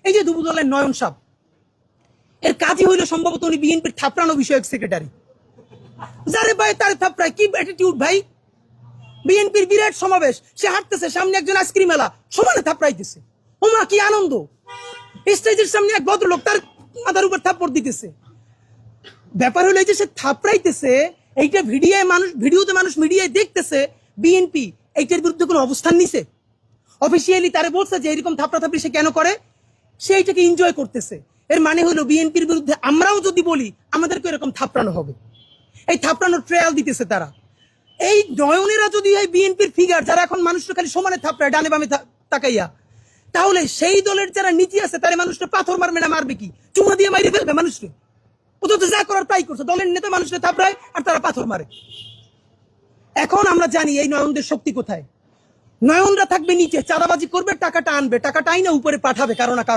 এই যে দুপুদলের নয়ন সাহ, এর কাজই হইল সম্ভবত উনি বিএনপির থাপড়ানো বিষয়ক সেক্রেটারি। যারে ভাই তার থাপড়ায় কি অ্যাটিটিউড ভাই! বিএনপির বিরাট সমাবেশ, সে হাঁটতেছে, সামনে একজন আইসক্রিম এলা সমানে থাপড়াইতেছে। ওমা কি আনন্দ! স্টেজের সামনে এক ভদ্রলোক তার মাথার উপর থাপ্পড় দিতেছে। ব্যাপার হলো এই যে সে থাপড়াইতেছে, এইটা ভিডিওতে মানুষ মিডিয়ায় দেখতেছে। বিএনপি এইটার বিরুদ্ধে কোনো অবস্থান নিছে? অফিসিয়ালি তারে বলছে যে এরকম থাপড়াথাপড়ি সে কেন করে? সে এইটাকে এনজয় করতেছে। এর মানে হলো বিএনপির বিরুদ্ধে আমরাও যদি বলি আমাদেরকে এরকম থাপড়ানো হবে। এই থাপড়ানোর ট্রায়াল দিতেছে তারা। এই নয়নেরা যদি এই বিএনপির ফিগার, যারা এখন মানুষটা খালি সমানে থাপড়ায় ডানে বামে তাকাইয়া, তাহলে সেই দলের যারা নীতি আছে তারা মানুষটা পাথর মারবে না মারবে কি? চুমা দিয়ে মাইরে ফেলবে মানুষকে। ও তো যা করার তাই করছে, দলের নেতা মানুষকে থাপড়ায় আর তারা পাথর মারে। এখন আমরা জানি এই নয়নদের শক্তি কোথায়। নয়নরা থাকবে নিচে, চাঁদাবাজি করবে, টাকাটা আনবে, টাকাটা আইনা উপরে পাঠাবে কারো না কারো।